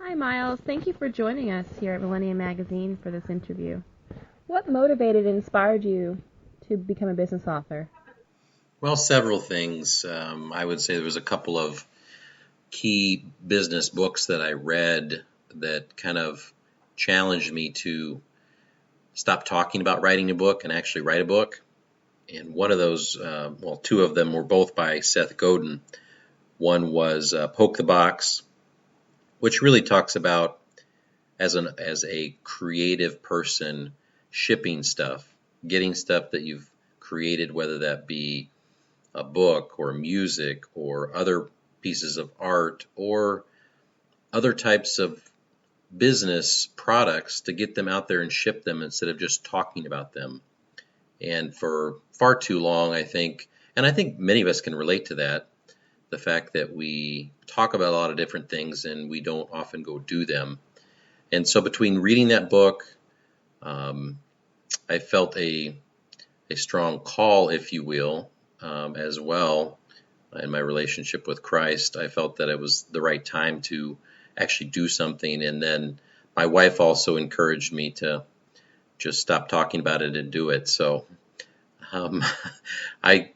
Hi, Miles. Thank you for joining us here at Millennium Magazine for this interview. What motivated and inspired you to become a business author? Well, several things. I would say there was a couple of key business books that I read that kind of challenged me to stop talking about writing a book and actually write a book. And one of those, two of them were both by Seth Godin. One was Poke the Box, which really talks about as a creative person shipping stuff, getting stuff that you've created, whether that be a book or music or other pieces of art or other types of business products, to get them out there and ship them instead of just talking about them. And for far too long, I think many of us can relate to that, the fact that we talk about a lot of different things and we don't often go do them. And so between reading that book, um, I felt a strong call, if you will, as well in my relationship with Christ. I felt that it was the right time to actually do something. And then my wife also encouraged me to just stop talking about it and do it. So um, I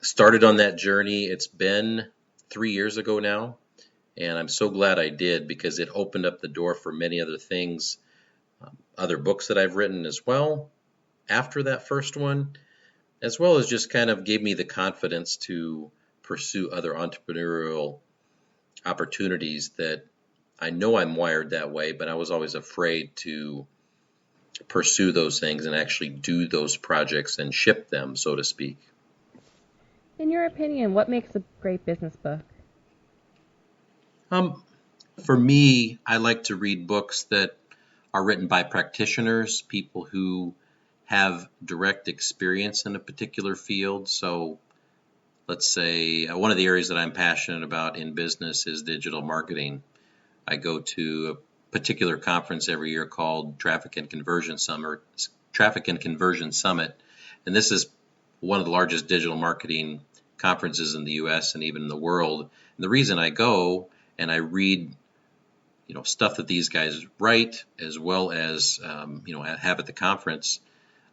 started on that journey. It's been 3 years ago now, and I'm so glad I did, because it opened up the door for many other things, other books that I've written as well after that first one, as well as just kind of gave me the confidence to pursue other entrepreneurial opportunities that I know I'm wired that way, but I was always afraid to pursue those things and actually do those projects and ship them, so to speak. In your opinion, what makes a great business book? Um, for me, I like to read books that are written by practitioners, people who have direct experience in a particular field. So let's say one of the areas that I'm passionate about in business is digital marketing. I go to a particular conference every year called Traffic and Conversion Summit, and this is one of the largest digital marketing conferences in the U.S. and even in the world. And the reason I go and I read, stuff that these guys write, as well as have at the conference,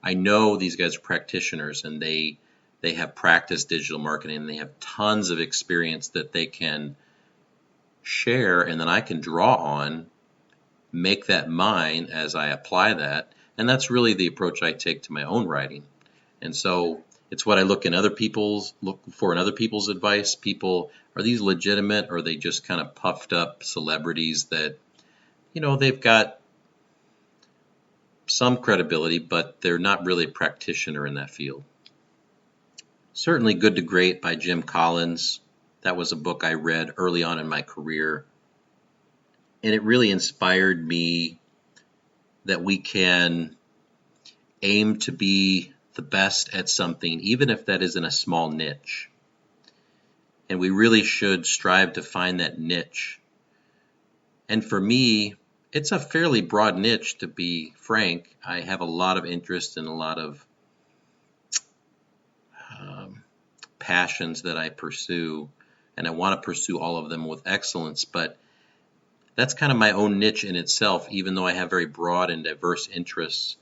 I know these guys are practitioners, and they have practiced digital marketing, and they have tons of experience that they can share, and then I can draw on, make that mine as I apply that. And that's really the approach I take to my own writing. And so it's what I look for in other people's advice. People, are these legitimate, or are they just kind of puffed up celebrities that, they've got some credibility, but they're not really a practitioner in that field. Certainly Good to Great by Jim Collins. That was a book I read early on in my career, and it really inspired me that we can aim to be the best at something, even if that is in a small niche. And we really should strive to find that niche. And for me, it's a fairly broad niche, to be frank. I have a lot of interest in a lot of passions that I pursue, and I want to pursue all of them with excellence. But that's kind of my own niche in itself, even though I have very broad and diverse interests.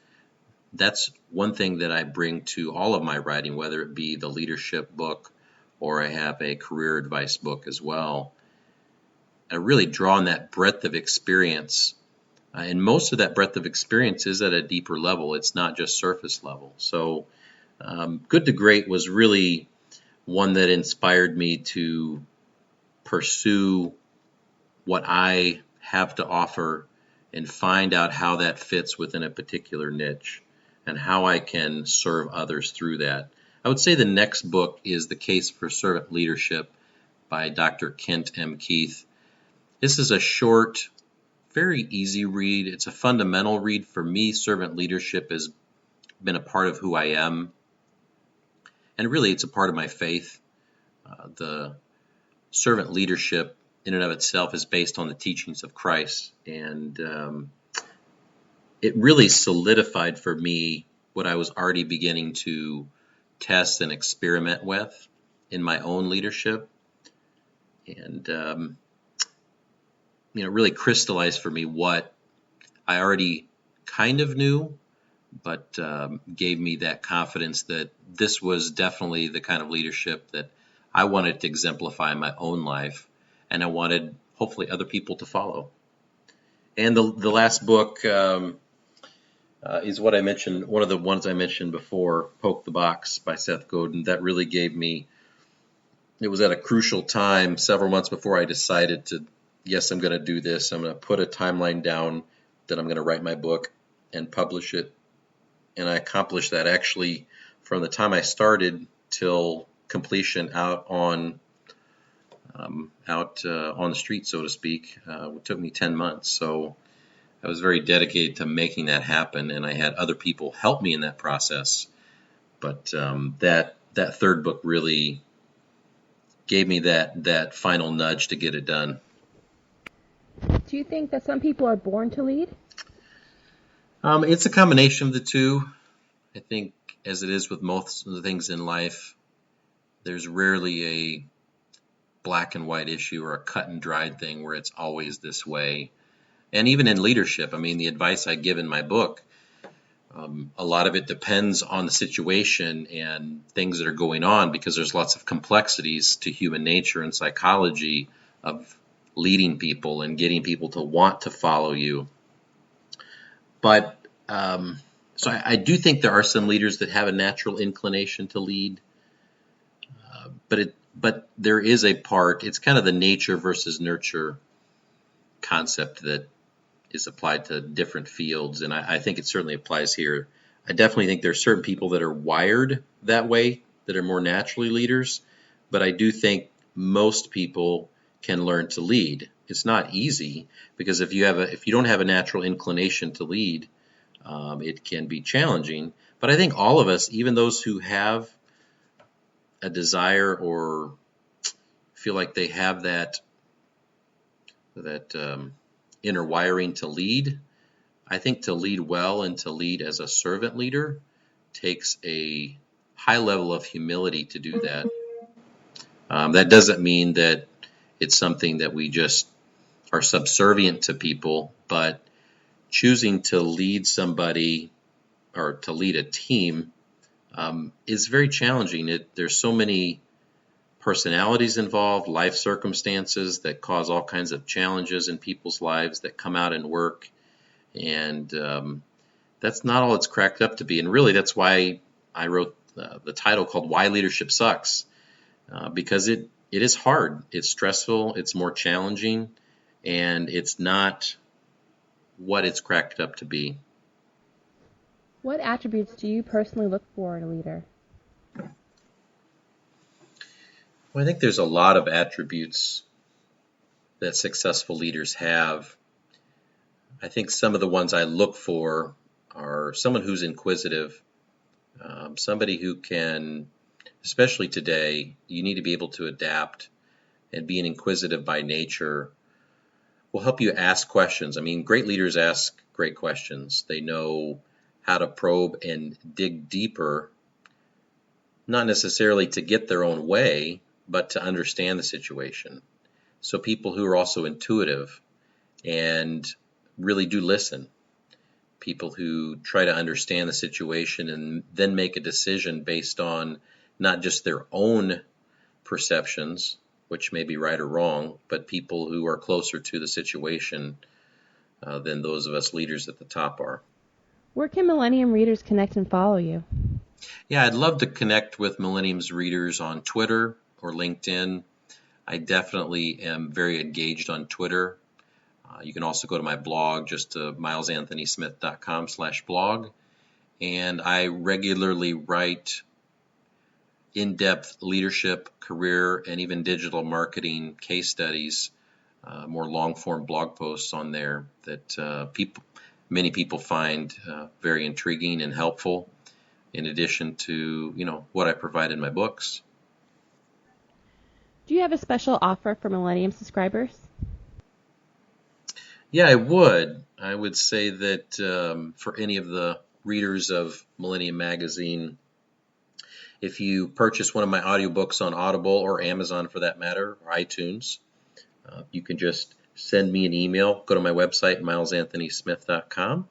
That's one thing that I bring to all of my writing, whether it be the leadership book or I have a career advice book as well. I really draw on that breadth of experience, and most of that breadth of experience is at a deeper level. It's not just surface level. So Good to Great was really one that inspired me to pursue what I have to offer and find out how that fits within a particular niche and how I can serve others through that. I would say the next book is The Case for Servant Leadership by Dr. Kent M. Keith. This is a short, very easy read. It's a fundamental read. For me, servant leadership has been a part of who I am, and really it's a part of my faith. The servant leadership in and of itself is based on the teachings of Christ, and it really solidified for me what I was already beginning to test and experiment with in my own leadership. And really crystallized for me what I already kind of knew, but gave me that confidence that this was definitely the kind of leadership that I wanted to exemplify in my own life, and I wanted hopefully other people to follow. And the last book is what I mentioned, one of the ones I mentioned before, Poke the Box by Seth Godin. That really gave me, it was at a crucial time several months before I decided to, yes, I'm going to do this. I'm going to put a timeline down that I'm going to write my book and publish it. And I accomplished that actually from the time I started till completion out on the street, so to speak. It took me 10 months. So I was very dedicated to making that happen, and I had other people help me in that process. But that third book really gave me that final nudge to get it done. Do you think that some people are born to lead? It's a combination of the two. I think, as it is with most of the things in life, there's rarely a black and white issue or a cut and dried thing where it's always this way. And even in leadership, I mean, the advice I give in my book, a lot of it depends on the situation and things that are going on, because there's lots of complexities to human nature and psychology of leading people and getting people to want to follow you. But so I do think there are some leaders that have a natural inclination to lead, but there is a part. It's kind of the nature versus nurture concept that is applied to different fields, and I think it certainly applies here. I definitely think there are certain people that are wired that way, that are more naturally leaders, but I do think most people can learn to lead. It's not easy, because if you don't have a natural inclination to lead, it can be challenging. But I think all of us, even those who have a desire or feel like they have that inner wiring to lead, I think to lead well and to lead as a servant leader takes a high level of humility to do that. That doesn't mean that it's something that we just are subservient to people, but choosing to lead somebody or to lead a team is very challenging. There's so many personalities involved, life circumstances that cause all kinds of challenges in people's lives that come out in work, and that's not all it's cracked up to be. And really, that's why I wrote the title called "Why Leadership Sucks," because it is hard, it's stressful, it's more challenging, and it's not what it's cracked up to be. What attributes do you personally look for in a leader? Well, I think there's a lot of attributes that successful leaders have. I think some of the ones I look for are someone who's inquisitive, somebody who can, especially today, you need to be able to adapt, and being inquisitive by nature will help you ask questions. I mean, great leaders ask great questions. They know how to probe and dig deeper, not necessarily to get their own way, but to understand the situation. So people who are also intuitive and really do listen, people who try to understand the situation and then make a decision based on not just their own perceptions, which may be right or wrong, but people who are closer to the situation than those of us leaders at the top are. Where can Millennium readers connect and follow you? Yeah, I'd love to connect with Millennium's readers on Twitter or LinkedIn. I definitely am very engaged on Twitter. You can also go to my blog, just to milesanthonysmith.com/blog. And I regularly write in-depth leadership, career, and even digital marketing case studies, more long-form blog posts on there that many people find very intriguing and helpful, in addition to what I provide in my books. Do you have a special offer for Millennium subscribers? Yeah, I would. I would say that for any of the readers of Millennium Magazine, if you purchase one of my audiobooks on Audible or Amazon for that matter, or iTunes, you can just send me an email. Go to my website, milesanthonysmith.com,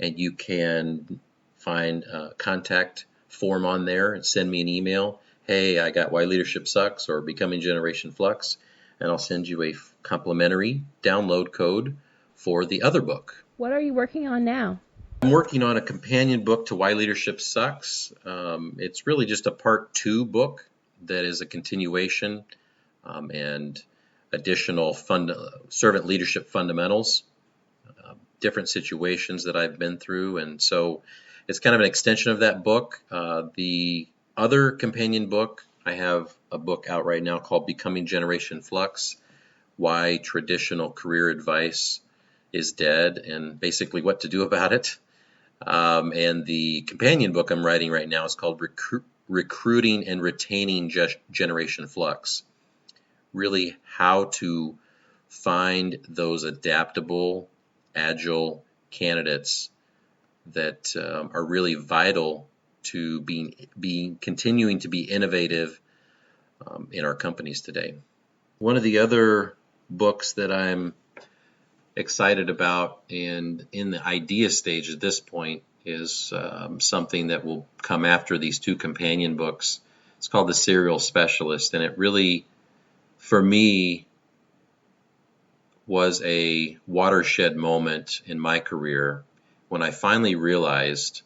and you can find a contact form on there and send me an email. Hey, I got Why Leadership Sucks or Becoming Generation Flux, and I'll send you a complimentary download code for the other book. What are you working on now? I'm working on a companion book to Why Leadership Sucks. It's really just a part 2 book that is a continuation and additional servant leadership fundamentals, different situations that I've been through. And so it's kind of an extension of that book. The other companion book, I have a book out right now called Becoming Generation Flux, Why Traditional Career Advice is Dead and basically what to do about it. And the companion book I'm writing right now is called Recruiting and Retaining Generation Flux. Really how to find those adaptable, agile candidates that are really vital to being continuing to be innovative in our companies today. One of the other books that I'm excited about and in the idea stage at this point is something that will come after these 2 companion books. It's called The Serial Specialist, and it really, for me, was a watershed moment in my career when I finally realized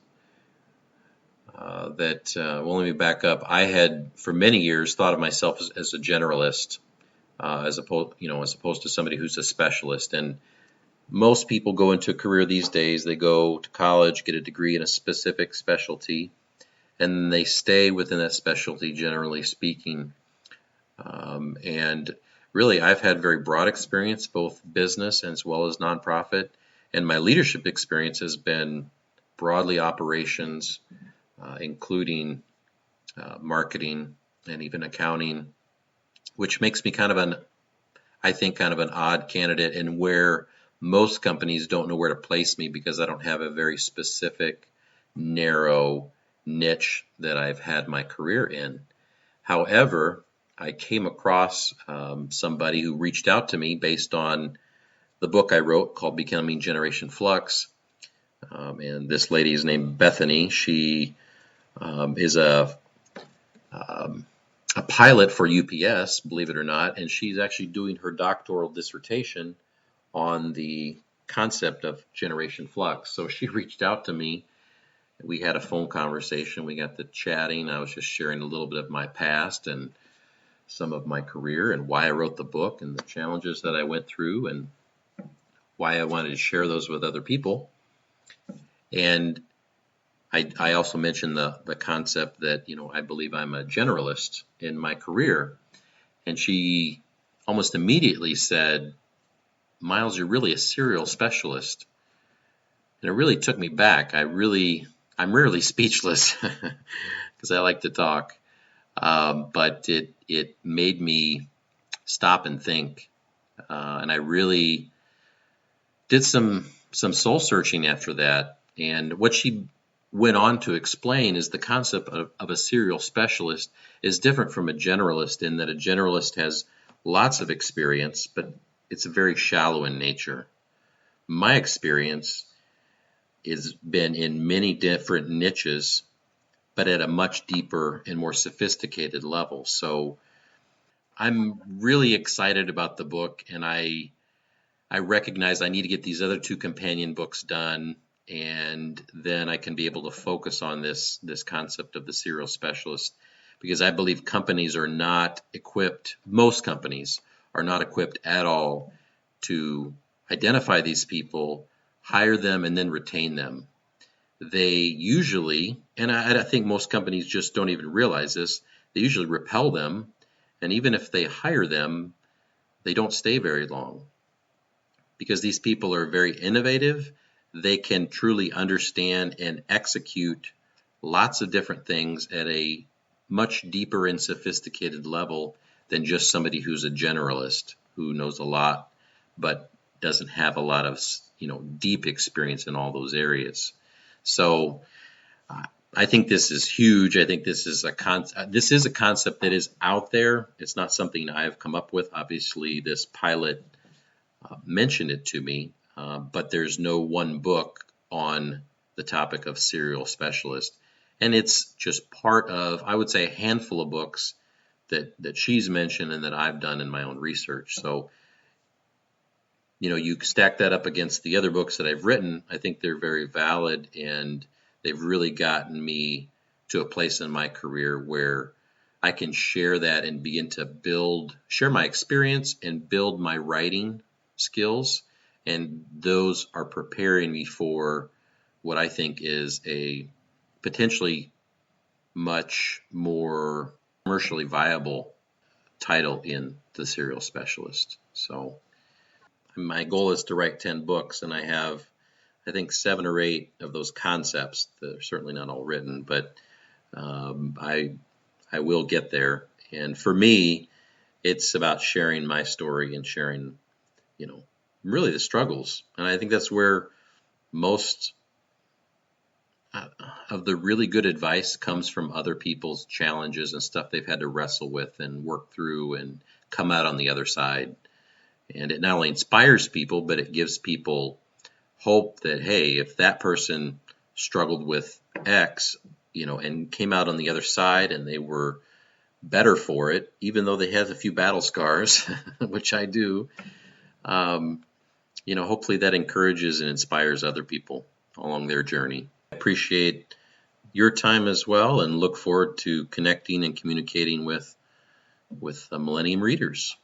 that, well, let me back up. I had, for many years, thought of myself as a generalist, as opposed to somebody who's a specialist. And most people go into a career these days, they go to college, get a degree in a specific specialty, and they stay within that specialty, generally speaking. And really, I've had very broad experience, both business as well as nonprofit, and my leadership experience has been broadly operations, including marketing and even accounting, which makes me kind of an odd candidate, and where most companies don't know where to place me because I don't have a very specific, narrow niche that I've had my career in. However, I came across somebody who reached out to me based on the book I wrote called Becoming Generation Flux. And this lady is named Bethany. She is a pilot for UPS, believe it or not, and she's actually doing her doctoral dissertation on the concept of Generation Flux. So she reached out to me. We had a phone conversation. We got to chatting. I was just sharing a little bit of my past and some of my career and why I wrote the book and the challenges that I went through and why I wanted to share those with other people. And I also mentioned the concept that, I believe I'm a generalist in my career. And she almost immediately said, Miles, you're really a serial specialist. And it really took me back. I'm rarely speechless because I like to talk. But it made me stop and think. And I really did some soul searching after that. And what she went on to explain is the concept of a serial specialist is different from a generalist in that a generalist has lots of experience, but it's very shallow in nature. My experience has been in many different niches, but at a much deeper and more sophisticated level. So I'm really excited about the book, and I recognize I need to get these other 2 companion books done, and then I can be able to focus on this concept of the serial specialist, because I believe companies are not equipped, most companies are not equipped at all to identify these people, hire them, and then retain them. They usually, and I think most companies just don't even realize this, they usually repel them, and even if they hire them, they don't stay very long. Because these people are very innovative, they can truly understand and execute lots of different things at a much deeper and sophisticated level than just somebody who's a generalist who knows a lot but doesn't have a lot of deep experience in all those areas. So I think this is huge. I think this is a concept that is out there. It's not something I've come up with. Obviously, this pilot mentioned it to me, but there's no one book on the topic of serial specialist. And it's just part of, I would say, a handful of books that she's mentioned and that I've done in my own research. So, you stack that up against the other books that I've written, I think they're very valid, and they've really gotten me to a place in my career where I can share that and begin to share my experience and build my writing skills. And those are preparing me for what I think is a potentially much more commercially viable title in the serial specialist. So my goal is to write 10 books, and I have, I think, 7 or 8 of those concepts. They're certainly not all written, but I will get there. And for me, it's about sharing my story and sharing, really the struggles. And I think that's where most of the really good advice comes from other people's challenges and stuff they've had to wrestle with and work through and come out on the other side. And it not only inspires people, but it gives people hope that, hey, if that person struggled with X, and came out on the other side and they were better for it, even though they have a few battle scars, which I do, hopefully that encourages and inspires other people along their journey. I appreciate your time as well and look forward to connecting and communicating with Millennium readers.